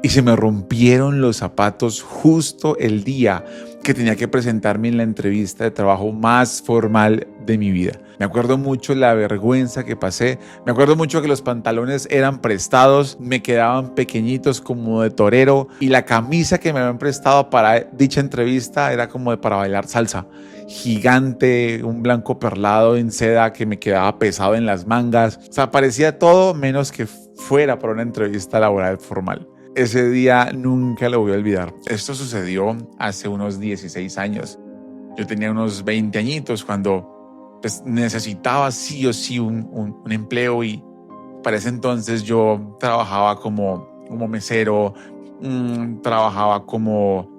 y se me rompieron los zapatos justo el día que tenía que presentarme en la entrevista de trabajo más formal de mi vida. Me acuerdo mucho la vergüenza que pasé, me acuerdo mucho que los pantalones eran prestados, me quedaban pequeñitos como de torero y la camisa que me habían prestado para dicha entrevista era como de para bailar salsa. Gigante, un blanco perlado en seda que me quedaba pesado en las mangas. O sea, parecía todo menos que fuera para una entrevista laboral formal. Ese día nunca lo voy a olvidar. Esto sucedió hace unos 16 años. Yo tenía unos 20 añitos cuando pues, necesitaba sí o sí un empleo y para ese entonces yo trabajaba como mesero, trabajaba como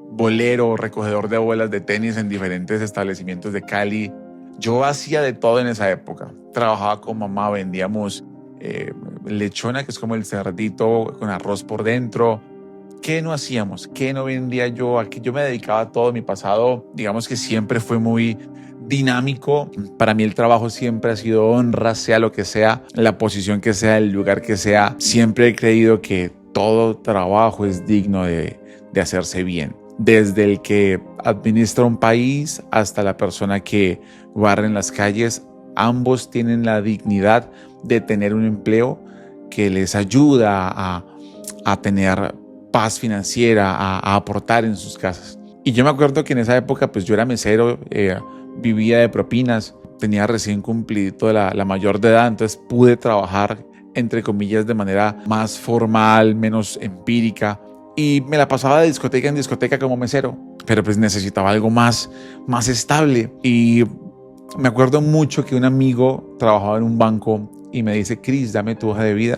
bolero, recogedor de bolas de tenis en diferentes establecimientos de Cali. Yo hacía de todo en esa época. Trabajaba con mamá, vendíamos lechona, que es como el cerdito con arroz por dentro. ¿Qué no hacíamos? ¿Qué no vendía yo? Aquí yo me dedicaba a todo. Mi pasado, digamos que siempre fue muy dinámico. Para mí el trabajo siempre ha sido honra, sea lo que sea, la posición que sea, el lugar que sea. Siempre he creído que todo trabajo es digno de hacerse bien. Desde el que administra un país hasta la persona que barre en las calles, ambos tienen la dignidad de tener un empleo que les ayuda a tener paz financiera, a aportar en sus casas. Y yo me acuerdo que en esa época pues yo era mesero, vivía de propinas, tenía recién cumplido la mayor de edad, entonces pude trabajar entre comillas de manera más formal, menos empírica, y me la pasaba de discoteca en discoteca como mesero, pero pues necesitaba algo más estable. Y me acuerdo mucho que un amigo trabajaba en un banco y me dice: Cris, dame tu hoja de vida,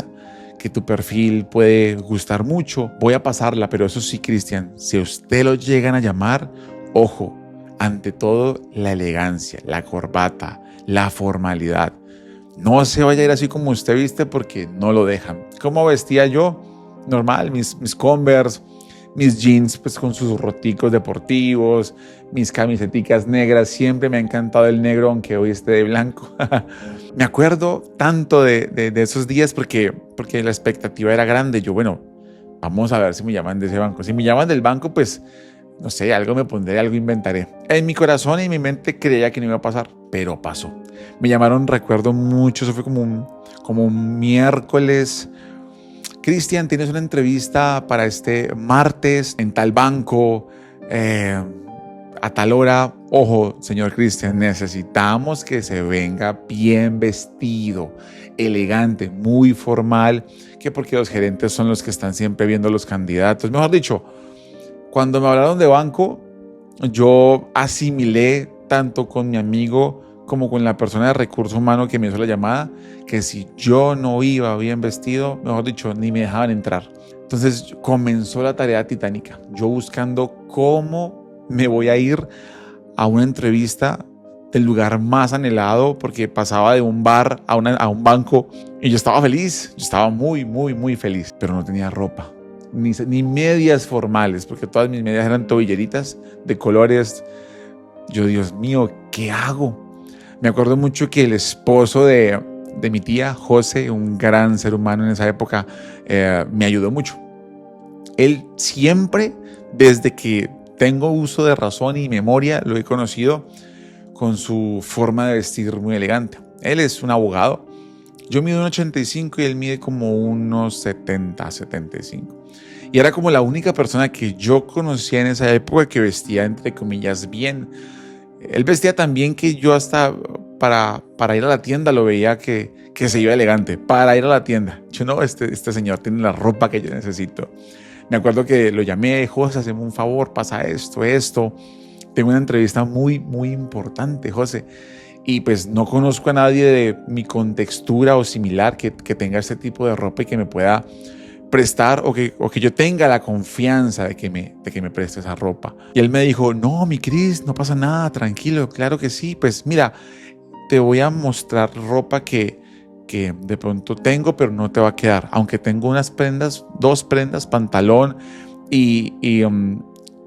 que tu perfil puede gustar mucho, voy a pasarla, pero eso sí, Cristian, si a usted lo llegan a llamar, ojo, ante todo la elegancia, la corbata, la formalidad. No se vaya a ir así como usted viste porque no lo dejan. ¿Cómo vestía yo? Normal, mis Converse, mis jeans pues con sus roticos deportivos, mis camisetas negras. Siempre me ha encantado el negro, aunque hoy esté de blanco. Me acuerdo tanto de esos días porque la expectativa era grande. Yo, bueno, vamos a ver si me llaman de ese banco. Si me llaman del banco, pues, no sé, algo me pondré, algo inventaré. En mi corazón y en mi mente creía que no iba a pasar, pero pasó. Me llamaron, recuerdo mucho, eso fue como un miércoles. Cristian, tienes una entrevista para este martes en tal banco, a tal hora. Ojo, señor Cristian, necesitamos que se venga bien vestido, elegante, muy formal, que porque los gerentes son los que están siempre viendo los candidatos. Mejor dicho, cuando me hablaron de banco, yo asimilé tanto con mi amigo como con la persona de recursos humanos que me hizo la llamada, que si yo no iba bien vestido, mejor dicho, ni me dejaban entrar. Entonces comenzó la tarea titánica, yo buscando cómo me voy a ir a una entrevista del lugar más anhelado, porque pasaba de un bar a un banco y yo estaba feliz, yo estaba muy, muy, muy feliz, pero no tenía ropa, ni medias formales, porque todas mis medias eran tobilleritas de colores. Yo, Dios mío, ¿qué hago? Me acuerdo mucho que el esposo de mi tía, José, un gran ser humano en esa época, me ayudó mucho. Él siempre, desde que tengo uso de razón y memoria, lo he conocido con su forma de vestir muy elegante. Él es un abogado. Yo mido 1,85 y él mide como unos 70, 75. Y era como la única persona que yo conocía en esa época que vestía, entre comillas, bien. Él vestía tan bien que yo hasta para ir a la tienda lo veía que se iba elegante. Para ir a la tienda. Yo no, este señor tiene la ropa que yo necesito. Me acuerdo que lo llamé: José, hazme un favor, pasa esto. Tengo una entrevista muy, muy importante, José. Y pues no conozco a nadie de mi contextura o similar que tenga este tipo de ropa y que me pueda prestar o que yo tenga la confianza de que me preste esa ropa. Y él me dijo: no, mi Cris, no pasa nada, tranquilo, claro que sí. Pues mira, te voy a mostrar ropa que de pronto tengo, pero no te va a quedar. Aunque tengo unas prendas, 2 prendas, pantalón y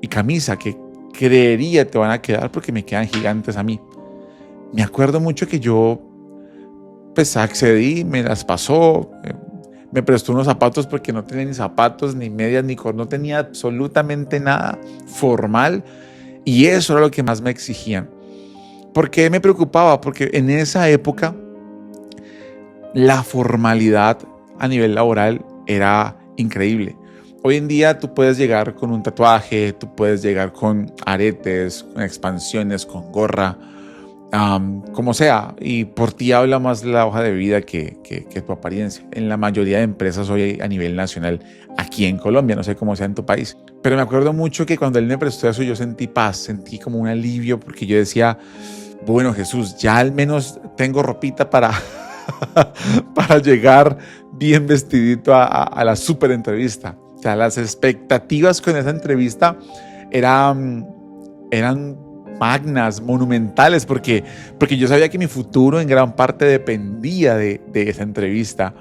camisa que creería te van a quedar porque me quedan gigantes a mí. Me acuerdo mucho que yo pues accedí, me las pasó, Me prestó unos zapatos porque no tenía ni zapatos, ni medias, no tenía absolutamente nada formal. Y eso era lo que más me exigían. ¿Por qué me preocupaba? Porque en esa época la formalidad a nivel laboral era increíble. Hoy en día tú puedes llegar con un tatuaje, tú puedes llegar con aretes, con expansiones, con gorra, como sea, y por ti habla más la hoja de vida que tu apariencia. En la mayoría de empresas hoy a nivel nacional, aquí en Colombia, no sé cómo sea en tu país, pero me acuerdo mucho que cuando él me prestó eso yo sentí paz, sentí como un alivio porque yo decía, bueno, Jesús, ya al menos tengo ropita para, para llegar bien vestidito a la super entrevista. O sea, las expectativas con esa entrevista eran magnas, monumentales, porque yo sabía que mi futuro en gran parte dependía de esa entrevista.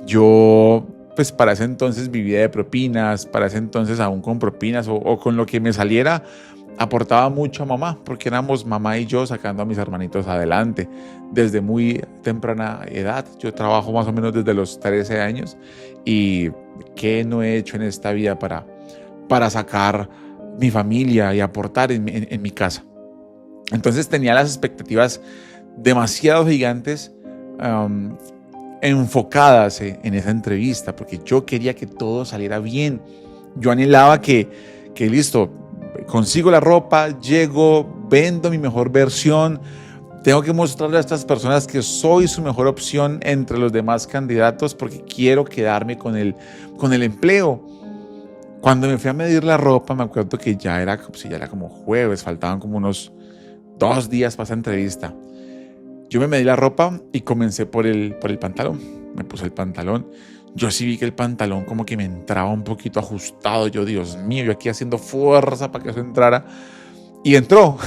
Yo, pues para ese entonces vivía de propinas, para ese entonces aún con propinas o con lo que me saliera, aportaba mucho a mamá, porque éramos mamá y yo sacando a mis hermanitos adelante desde muy temprana edad. Yo trabajo más o menos desde los 13 años y ¿qué no he hecho en esta vida para sacar mi familia y aportar en mi casa? Entonces tenía las expectativas demasiado gigantes, enfocadas en esa entrevista, porque yo quería que todo saliera bien. Yo anhelaba que listo, consigo la ropa, llego, vendo mi mejor versión, tengo que mostrarle a estas personas que soy su mejor opción entre los demás candidatos porque quiero quedarme con el empleo. Cuando me fui a medir la ropa, me acuerdo que ya era como jueves, faltaban como unos 2 días para esa entrevista. Yo me medí la ropa y comencé por el pantalón. Me puse el pantalón. Yo sí vi que el pantalón como que me entraba un poquito ajustado. Yo, Dios mío, yo aquí haciendo fuerza para que eso entrara. Y entró.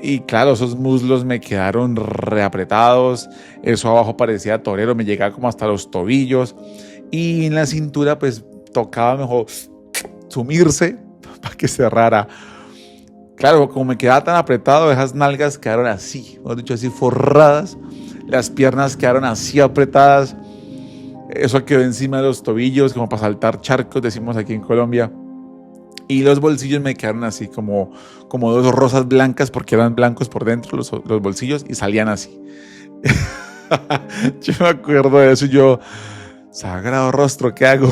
Y claro, esos muslos me quedaron reapretados. Eso abajo parecía torero, me llegaba como hasta los tobillos. Y en la cintura pues tocaba mejor sumirse para que cerrara. Claro, como me quedaba tan apretado, esas nalgas quedaron así, mejor dicho, así forradas. Las piernas quedaron así apretadas. Eso quedó encima de los tobillos, como para saltar charcos, decimos aquí en Colombia. Y los bolsillos me quedaron así, como 2 rosas blancas, porque eran blancos por dentro los bolsillos y salían así. Yo me acuerdo de eso y yo, sagrado rostro, ¿qué hago?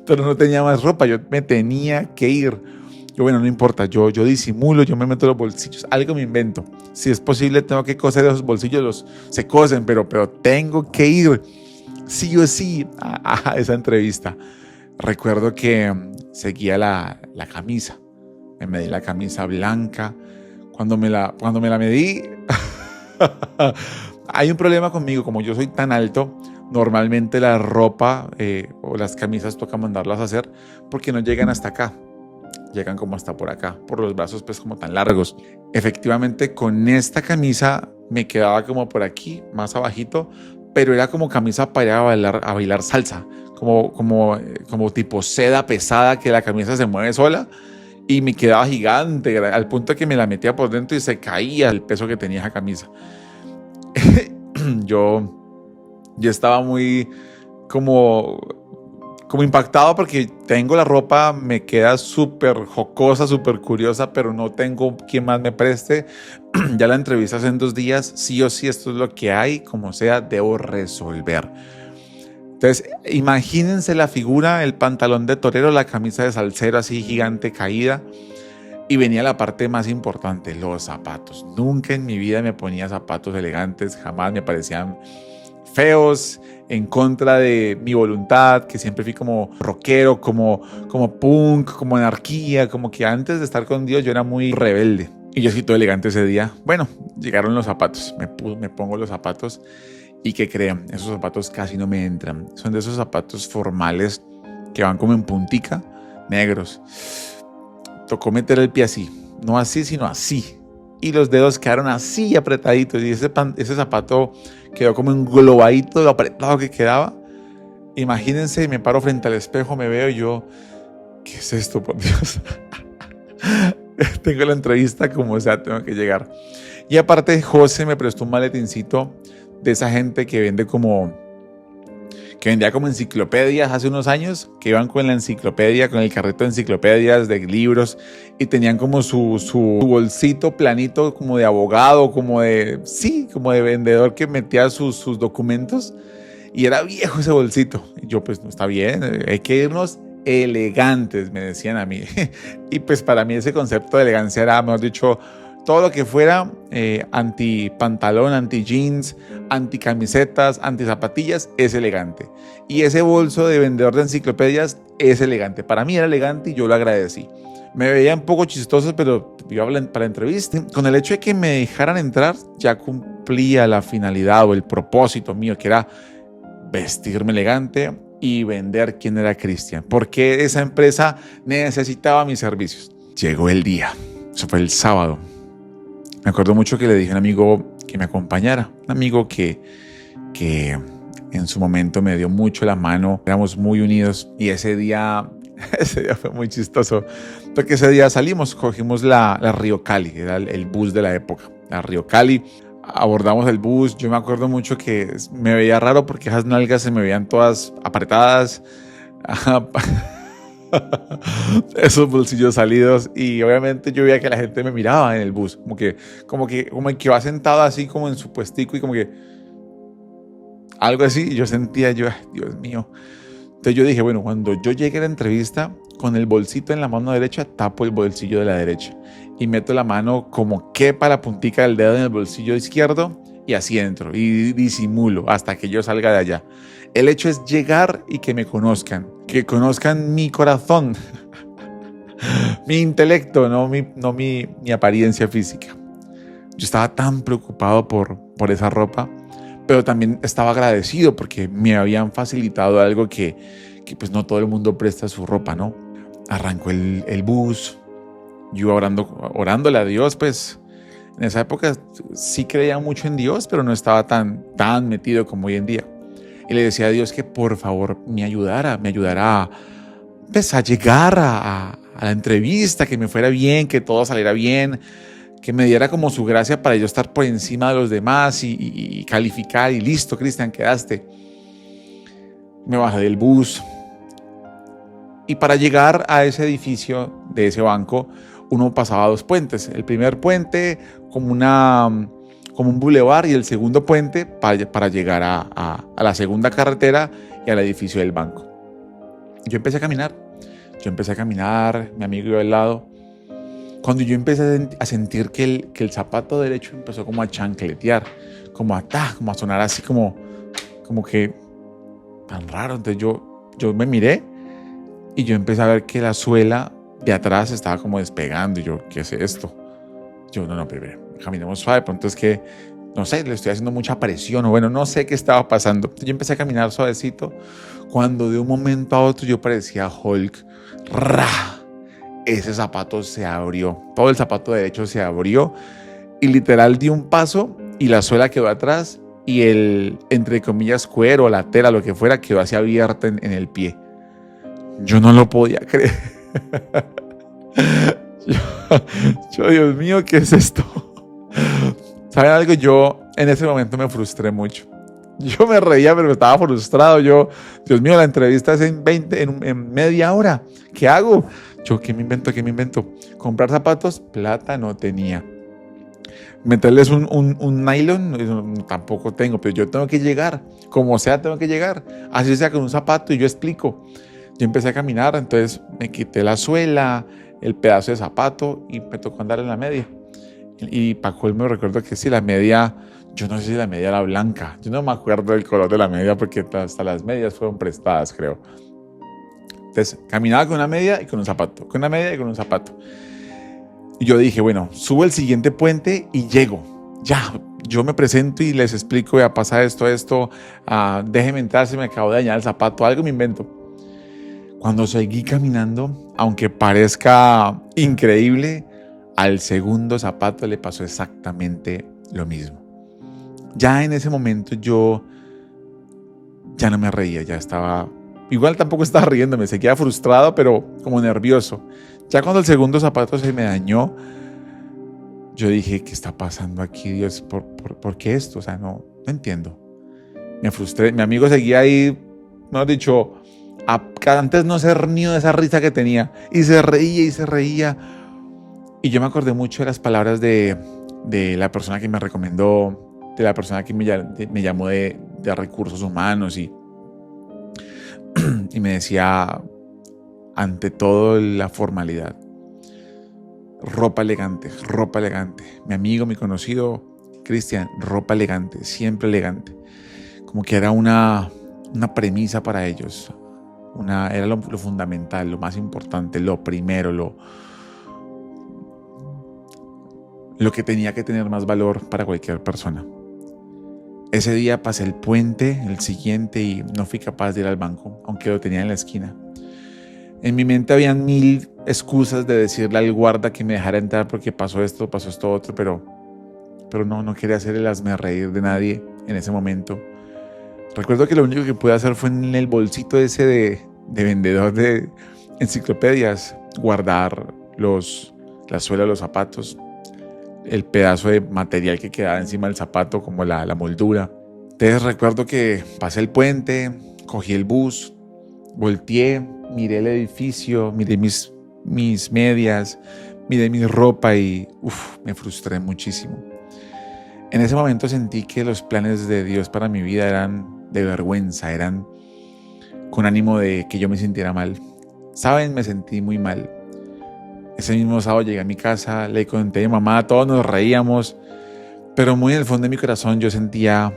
Pero no tenía más ropa, yo me tenía que ir. Yo, bueno, no importa, yo disimulo, yo me meto los bolsillos, algo me invento. Si es posible, tengo que coser esos bolsillos, se cosen, pero tengo que ir sí o sí a esa entrevista. Recuerdo que seguía la camisa, me medí la camisa blanca. Cuando me la medí, hay un problema conmigo, como yo soy tan alto, normalmente la ropa o las camisas toca mandarlas a hacer porque no llegan hasta acá. Llegan como hasta por acá, por los brazos pues como tan largos. Efectivamente con esta camisa me quedaba como por aquí, más abajito, pero era como camisa para ir a bailar salsa, como tipo seda pesada que la camisa se mueve sola y me quedaba gigante al punto que me la metía por dentro y se caía el peso que tenía esa camisa. Yo estaba muy como impactado porque tengo la ropa, me queda súper jocosa, súper curiosa, pero no tengo quien más me preste. Ya la entrevista es en 2 días, sí o sí, esto es lo que hay, como sea, debo resolver. Entonces, imagínense la figura, el pantalón de torero, la camisa de salsero así gigante caída. Y venía la parte más importante, los zapatos. Nunca en mi vida me ponía zapatos elegantes, jamás me parecían feos, en contra de mi voluntad, que siempre fui como rockero, como punk, como anarquía, como que antes de estar con Dios yo era muy rebelde. Y yo sí todo elegante ese día. Bueno, llegaron los zapatos, me pongo los zapatos y que crean, esos zapatos casi no me entran. Son de esos zapatos formales que van como en puntica, negros. Tocó meter el pie así, no así, sino así. Y los dedos quedaron así apretaditos y ese zapato quedó como englobadito de lo apretado que quedaba. Imagínense, me paro frente al espejo, me veo y yo, ¿qué es esto, por Dios? Tengo la entrevista como sea, tengo que llegar. Y aparte, José me prestó un maletincito de esa gente que vende que vendía como enciclopedias hace unos años, que iban con la enciclopedia, con el carrito de enciclopedias, de libros, y tenían como su bolsito planito, como de abogado, como de vendedor que metía sus documentos, y era viejo ese bolsito. Y yo, pues, no está bien, hay que irnos elegantes, me decían a mí. Y pues para mí ese concepto de elegancia era, mejor dicho, todo lo que fuera anti pantalón, anti jeans, anti camisetas, anti zapatillas, es elegante. Y ese bolso de vendedor de enciclopedias es elegante. Para mí era elegante y yo lo agradecí. Me veía un poco chistoso, pero iba para la entrevista. Con el hecho de que me dejaran entrar, ya cumplía la finalidad o el propósito mío, que era vestirme elegante y vender quién era Cristian. Porque esa empresa necesitaba mis servicios. Llegó el día. Eso fue el sábado. Me acuerdo mucho que le dije a un amigo que me acompañara, un amigo que en su momento me dio mucho la mano, éramos muy unidos y ese día fue muy chistoso, porque ese día salimos, cogimos la Río Cali, era el bus de la época, la Río Cali, abordamos el bus, yo me acuerdo mucho que me veía raro porque esas nalgas se me veían todas apretadas, esos bolsillos salidos y obviamente yo veía que la gente me miraba en el bus, como que va sentado así como en su puestico y como que algo así, y yo sentía, ay, Dios mío. Entonces yo dije, bueno, cuando yo llegue a la entrevista, con el bolsito en la mano derecha, tapo el bolsillo de la derecha y meto la mano como quepa la puntica del dedo en el bolsillo izquierdo y así entro y disimulo hasta que yo salga de allá. El hecho es llegar y que me conozcan, que conozcan mi corazón, mi intelecto, no mi apariencia física. Yo estaba tan preocupado por esa ropa, pero también estaba agradecido porque me habían facilitado algo que pues no todo el mundo presta su ropa, ¿no? Arrancó el bus, yo orándole a Dios, pues en esa época sí creía mucho en Dios, pero no estaba tan metido como hoy en día. Y le decía a Dios que por favor me ayudara pues, a llegar a la entrevista, que me fuera bien, que todo saliera bien, que me diera como su gracia para yo estar por encima de los demás y calificar y listo, Cristian, quedaste. Me bajé del bus y para llegar a ese edificio de ese banco uno pasaba dos puentes. El primer puente como un bulevar y el segundo puente para llegar a la segunda carretera y al edificio del banco. Yo empecé a caminar, mi amigo iba al lado. Cuando yo empecé a sentir que el zapato derecho empezó como a chancletear, como a sonar así como que tan raro. Entonces yo me miré y yo empecé a ver que la suela de atrás estaba como despegando. Y yo, ¿qué es esto? Yo, no, pero caminemos suave. Pronto es que, no sé, le estoy haciendo mucha presión o bueno, no sé qué estaba pasando. Entonces yo empecé a caminar suavecito cuando de un momento a otro yo parecía Hulk. ¡Ra! Ese zapato se abrió, todo el zapato derecho se abrió y literal di un paso y la suela quedó atrás y el, entre comillas, cuero, la tela, lo que fuera, quedó así abierta en el pie. Yo no lo podía creer. Yo, Dios mío, ¿qué es esto? ¿Saben algo? Yo en ese momento me frustré mucho. Yo me reía, pero estaba frustrado. Dios mío, la entrevista es en media hora. ¿Qué hago? Yo, ¿qué me invento? Comprar zapatos, plata no tenía. Meterles un nylon, tampoco tengo, pero yo tengo que llegar. Como sea, tengo que llegar. Así sea con un zapato y yo explico. Yo empecé a caminar, entonces me quité la suela, el pedazo de zapato y me tocó andar en la media. Y para colmo recuerdo que sí, la media, yo no sé si la media era blanca. Yo no me acuerdo del color de la media porque hasta las medias fueron prestadas, creo. Entonces, caminaba con una media y con un zapato, con una media y con un zapato. Y yo dije, bueno, subo el siguiente puente y llego. Ya, yo me presento y les explico, ya pasa esto, déjenme entrar, se me acabó de dañar el zapato, algo me invento. Cuando seguí caminando, aunque parezca increíble, al segundo zapato le pasó exactamente lo mismo. Ya en ese momento yo ya no me reía, ya estaba... Igual tampoco estaba riéndome, seguía frustrado, pero como nervioso. Ya cuando el segundo zapato se me dañó, yo dije, ¿qué está pasando aquí, Dios? ¿Por qué esto? O sea, no entiendo. Me frustré. Mi amigo seguía ahí mejor dicho, antes no se río de esa risa que tenía. Y se reía y se reía. Y yo me acordé mucho de las palabras de la persona que me recomendó, de la persona que me llamó de recursos humanos y me decía, ante todo, la formalidad. Ropa elegante, ropa elegante. Mi amigo, mi conocido, Cristian, ropa elegante, siempre elegante. Como que era una premisa para ellos. Era lo fundamental, lo más importante, lo primero, lo que tenía que tener más valor para cualquier persona. Ese día pasé el puente, el siguiente, y no fui capaz de ir al banco, aunque lo tenía en la esquina. En mi mente habían 1000 excusas de decirle al guarda que me dejara entrar porque pasó esto otro, pero no quería hacer el hazmerreír de nadie en ese momento. Recuerdo que lo único que pude hacer fue en el bolsito ese de vendedor de enciclopedias, guardar la suela de los zapatos, el pedazo de material que quedaba encima del zapato, como la moldura. Entonces recuerdo que pasé el puente, cogí el bus, volteé, miré el edificio, miré mis medias, miré mi ropa y me frustré muchísimo. En ese momento sentí que los planes de Dios para mi vida eran de vergüenza, eran con ánimo de que yo me sintiera mal. ¿Saben? Me sentí muy mal. Ese mismo sábado llegué a mi casa, le conté a mi mamá, todos nos reíamos, pero muy en el fondo de mi corazón yo sentía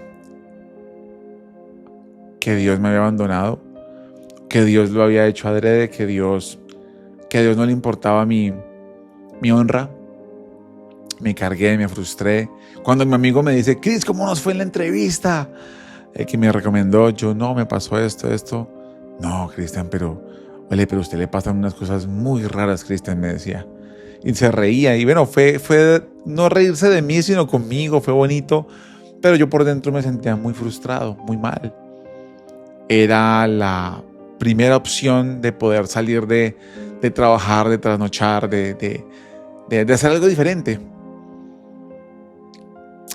que Dios me había abandonado, que Dios lo había hecho adrede, que a Dios no le importaba mi honra. Me cargué, me frustré. Cuando mi amigo me dice, Cris, ¿cómo nos fue en la entrevista? El que me recomendó, yo no, me pasó esto. No, Cristian, pero a usted le pasan unas cosas muy raras, Cristian, me decía. Y se reía. Y bueno, fue no reírse de mí, sino conmigo, fue bonito. Pero yo por dentro me sentía muy frustrado, muy mal. Era la primera opción de poder salir de trabajar, de trasnochar, de hacer algo diferente.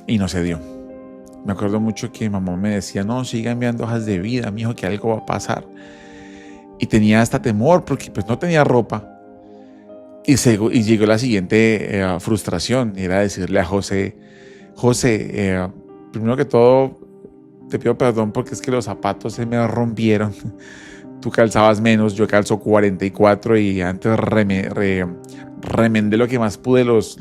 Y no se dio. Me acuerdo mucho que mi mamá me decía, no, siga enviando hojas de vida, mijo, que algo va a pasar. Y tenía hasta temor porque pues no tenía ropa. Y llegó la siguiente frustración, era decirle a José, primero que todo, te pido perdón porque es que los zapatos se me rompieron. Tú calzabas menos, yo calzo 44 y antes remendé lo que más pude los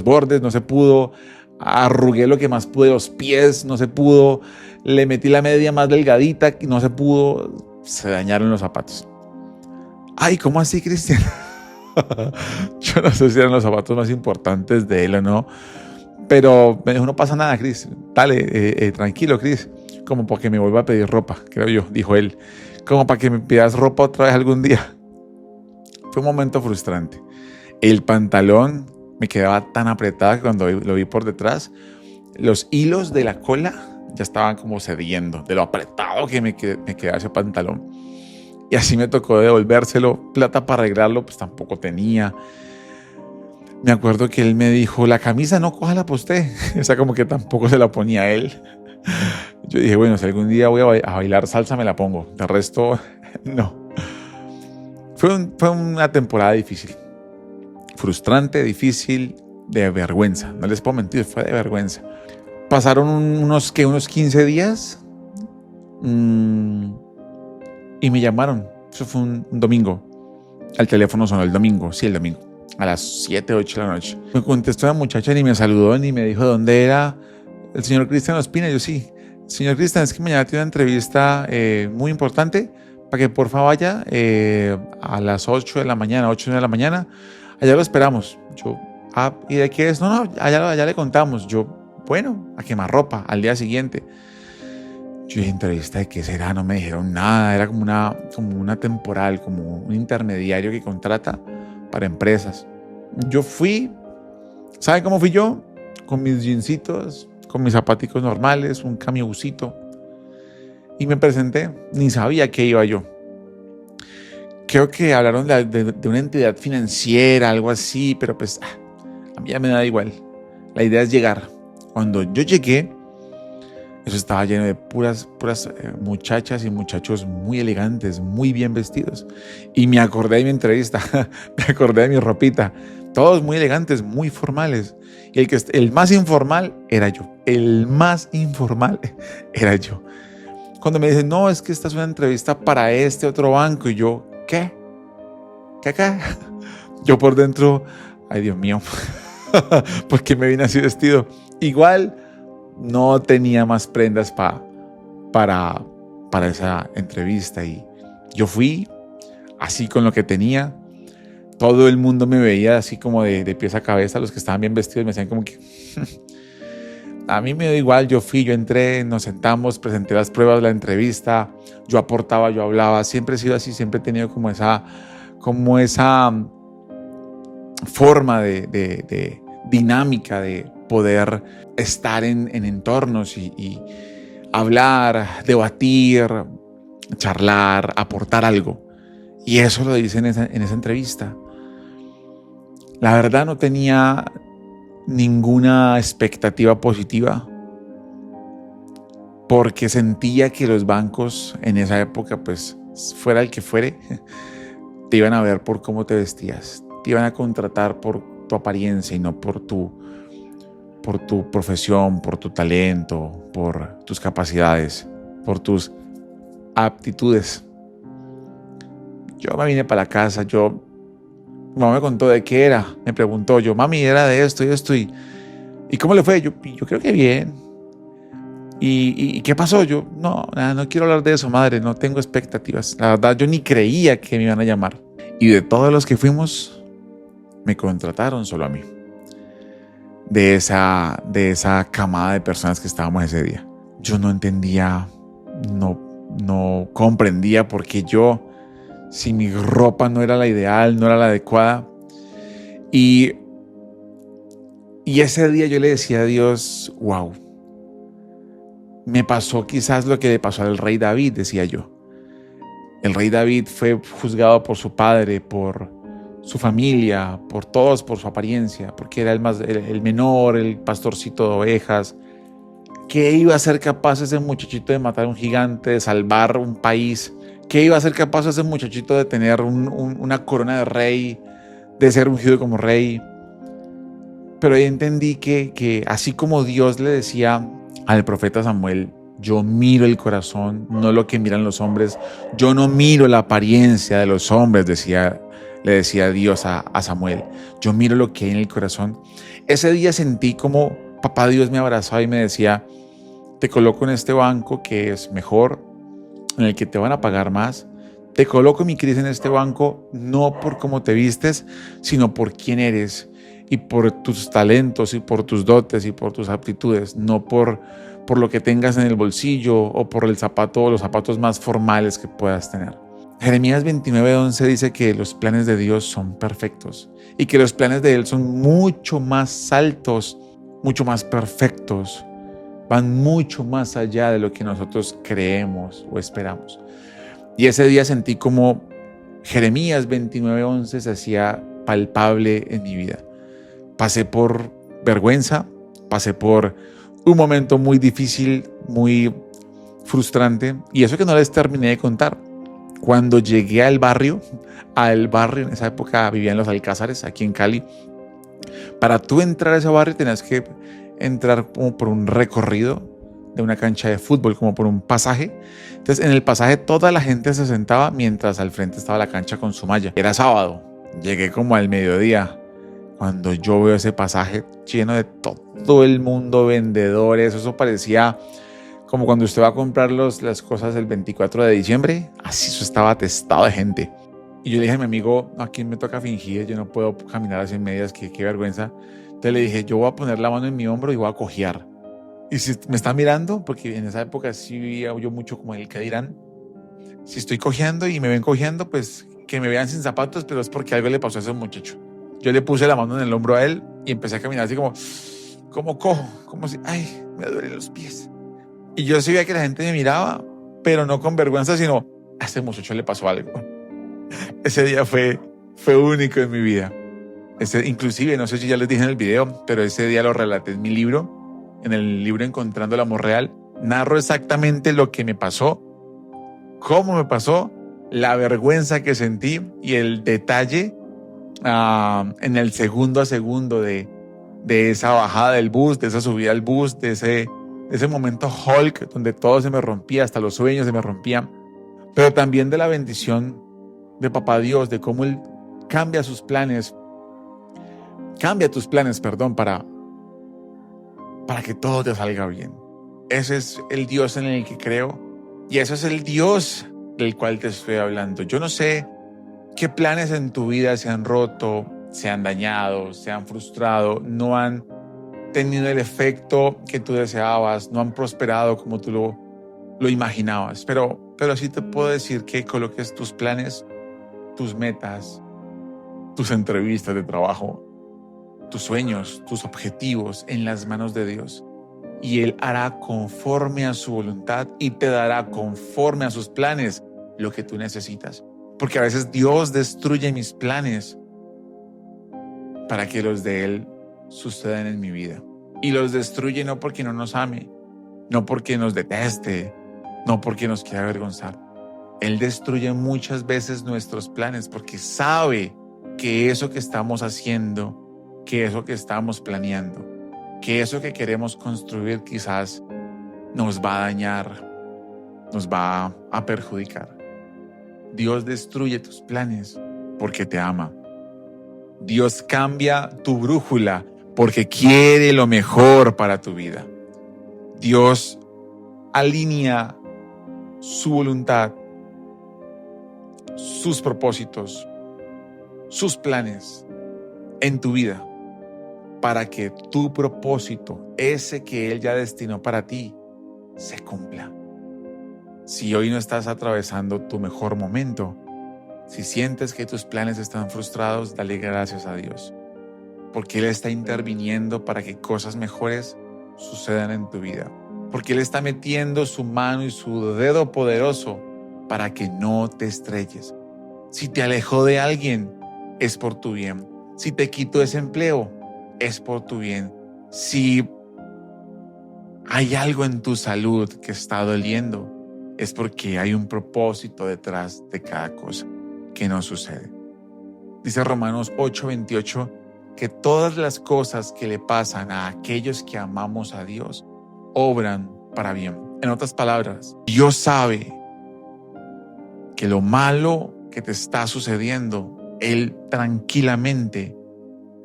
bordes, no se pudo. Arrugué lo que más pude los pies, no se pudo. Le metí la media más delgadita y no se pudo. Se dañaron los zapatos. Ay, ¿cómo así, Cristian? Yo no sé si eran los zapatos más importantes de él o no. Pero me dijo, no pasa nada, Cris. Dale, tranquilo, Cris. Como para que me vuelva a pedir ropa, creo yo, dijo él. Como para que me pidas ropa otra vez algún día. Fue un momento frustrante. El pantalón me quedaba tan apretado que cuando lo vi por detrás, los hilos de la cola ya estaban como cediendo de lo apretado que me quedaba ese pantalón. Y así me tocó devolvérselo. Plata para arreglarlo pues tampoco tenía. Me acuerdo que él me dijo, la camisa no, cójala para usted. O sea, como que tampoco se la ponía él. Yo dije, bueno, si algún día voy a bailar salsa me la pongo. De resto, no. Fue una temporada difícil. Frustrante, difícil, de vergüenza. No les puedo mentir, fue de vergüenza. Pasaron unos 15 días y me llamaron. Eso fue un domingo. El teléfono sonó el domingo, sí, el domingo, a las 7, 8 de la noche. Me contestó la muchacha ni me saludó ni me dijo dónde era. El señor Cristian Ospina. Yo sí. Señor Cristian, es que mañana tiene una entrevista muy importante para que porfa vaya a las 8 de la mañana, 8 de la mañana. Allá lo esperamos. Yo, ¿y de qué es? No, allá le contamos. Yo, bueno, a quemar ropa al día siguiente. Yo dije, ¿entrevista de qué será? No me dijeron nada. Era como una temporal, como un intermediario que contrata para empresas. Yo fui, ¿saben cómo fui yo? Con mis jeansitos, con mis zapaticos normales, un camioncito. Y me presenté. Ni sabía qué iba yo. Creo que hablaron de una entidad financiera, algo así, pero pues a mí ya me da igual. La idea es llegar. Cuando yo llegué, Eso estaba lleno de puras muchachas y muchachos muy elegantes, muy bien vestidos. Y me acordé de mi entrevista, me acordé de mi ropita. Todos muy elegantes, muy formales. Y el más informal era yo. El más informal era yo. Cuando me dicen, no, es que esta es una entrevista para este otro banco. Y yo, ¿qué? ¿Qué acá? Yo por dentro, ay Dios mío, ¿por qué me vine así vestido? Igual no tenía más prendas para esa entrevista y yo fui así con lo que tenía. Todo el mundo me veía así como de pies a cabeza. Los que estaban bien vestidos me decían como que a mí me dio igual. Yo fui, yo entré, nos sentamos, presenté las pruebas, la entrevista, yo aportaba, yo hablaba. Siempre he sido así, siempre he tenido como esa forma de dinámica de poder estar en entornos y hablar, debatir, charlar, aportar algo. Y eso lo dice en esa entrevista. La verdad no tenía ninguna expectativa positiva porque sentía que los bancos en esa época, pues fuera el que fuere, te iban a ver por cómo te vestías, te iban a contratar por tu apariencia y no por tu profesión, por tu talento, por tus capacidades, por tus aptitudes. Yo me vine para la casa, mi mamá me contó de qué era, me preguntó, mami, era de esto y esto, y ¿cómo le fue? Yo creo que bien. ¿Y qué pasó? No quiero hablar de eso, madre, no tengo expectativas. La verdad, yo ni creía que me iban a llamar. Y de todos los que fuimos, me contrataron solo a mí. De esa camada de personas que estábamos ese día. Yo no entendía, no comprendía por qué si mi ropa no era la ideal, no era la adecuada. Y ese día yo le decía a Dios, wow, me pasó quizás lo que le pasó al rey David, decía yo. El rey David fue juzgado por su padre, por su familia, por todos, por su apariencia, porque era el menor, el pastorcito de ovejas. ¿Qué iba a ser capaz ese muchachito de matar a un gigante, de salvar un país? ¿Qué iba a ser capaz ese muchachito de tener una corona de rey, de ser ungido como rey? Pero ahí entendí que así como Dios le decía al profeta Samuel, yo miro el corazón, no lo que miran los hombres. Yo no miro la apariencia de los hombres, le decía Dios a Samuel. Yo miro lo que hay en el corazón. Ese día sentí como papá Dios me abrazaba y me decía, te coloco en este banco que es mejor, en el que te van a pagar más. Te coloco, mi Cris, en este banco no por cómo te vistes, sino por quién eres y por tus talentos y por tus dotes y por tus aptitudes, no por lo que tengas en el bolsillo o por el zapato o los zapatos más formales que puedas tener. Jeremías 29:11 dice que los planes de Dios son perfectos y que los planes de Él son mucho más altos, mucho más perfectos, van mucho más allá de lo que nosotros creemos o esperamos. Y ese día sentí como Jeremías 29:11 se hacía palpable en mi vida. Pasé por vergüenza, pasé por un momento muy difícil, muy frustrante, y eso que no les terminé de contar. Cuando llegué al barrio, en esa época vivía en Los Alcázares, aquí en Cali. Para tú entrar a ese barrio tenías que entrar como por un recorrido de una cancha de fútbol, como por un pasaje. Entonces en el pasaje toda la gente se sentaba mientras al frente estaba la cancha con su malla. Era sábado, llegué como al mediodía. Cuando yo veo ese pasaje lleno de todo el mundo, vendedores, eso parecía como cuando usted va a comprar las cosas el 24 de diciembre, así eso estaba atestado de gente. Y yo le dije a mi amigo, aquí me toca fingir, yo no puedo caminar así en medias, qué vergüenza. Entonces le dije, yo voy a poner la mano en mi hombro y voy a cojear. Y si me está mirando, porque en esa época sí vivía yo mucho como el que dirán, si estoy cojeando y me ven cojeando, pues que me vean sin zapatos, pero es porque algo le pasó a ese muchacho. Yo le puse la mano en el hombro a él y empecé a caminar así como cojo, como si, ay, me duelen los pies. Y yo sí veía que la gente me miraba, pero no con vergüenza, sino a este muchacho le pasó algo. Ese día fue único en mi vida. Inclusive, no sé si ya les dije en el video, pero ese día lo relaté en mi libro, en el libro Encontrando el Amor Real. narro exactamente lo que me pasó, cómo me pasó, la vergüenza que sentí y el detalle en el segundo a segundo de esa bajada del bus, de esa subida al bus, de ese momento Hulk donde todo se me rompía, hasta los sueños se me rompían, pero también de la bendición de Papá Dios, de cómo Él cambia tus planes, perdón, para que todo te salga bien. Ese es el Dios en el que creo y ese es el Dios del cual te estoy hablando. Yo no sé qué planes en tu vida se han roto, se han dañado, se han frustrado, no han tenido el efecto que tú deseabas, no han prosperado como tú lo imaginabas. Pero sí te puedo decir que coloques tus planes, tus metas, tus entrevistas de trabajo, tus sueños, tus objetivos en las manos de Dios. Y Él hará conforme a su voluntad y te dará conforme a sus planes lo que tú necesitas. Porque a veces Dios destruye mis planes para que los de Él sucedan en mi vida. Y los destruye no porque no nos ame, no porque nos deteste, no porque nos quiera avergonzar. Él destruye muchas veces nuestros planes porque sabe que eso que estamos haciendo, que eso que estamos planeando, que eso que queremos construir quizás nos va a dañar, nos va a perjudicar. Dios destruye tus planes porque te ama. Dios cambia tu brújula porque quiere lo mejor para tu vida. Dios alinea su voluntad, sus propósitos, sus planes en tu vida para que tu propósito, ese que Él ya destinó para ti, se cumpla. Si hoy no estás atravesando tu mejor momento, si sientes que tus planes están frustrados, dale gracias a Dios, porque Él está interviniendo para que cosas mejores sucedan en tu vida, porque Él está metiendo su mano y su dedo poderoso para que no te estrelles. Si te alejó de alguien, es por tu bien. Si te quitó ese empleo, es por tu bien. Si hay algo en tu salud que está doliendo, es porque hay un propósito detrás de cada cosa que no sucede. Dice Romanos 8:28 que todas las cosas que le pasan a aquellos que amamos a Dios obran para bien. En otras palabras, Dios sabe que lo malo que te está sucediendo, Él tranquilamente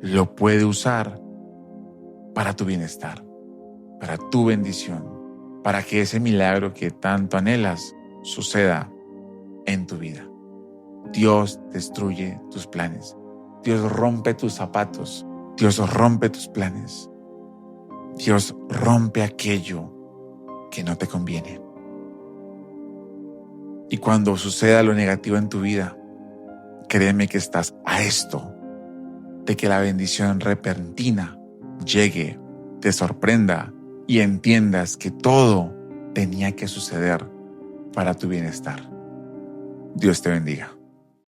lo puede usar para tu bienestar, para tu bendición, para que ese milagro que tanto anhelas suceda en tu vida. Dios destruye tus planes. Dios rompe tus zapatos. Dios rompe tus planes. Dios rompe aquello que no te conviene. Y cuando suceda lo negativo en tu vida, créeme que estás a esto de que la bendición repentina llegue, te sorprenda y entiendas que todo tenía que suceder para tu bienestar. Dios te bendiga.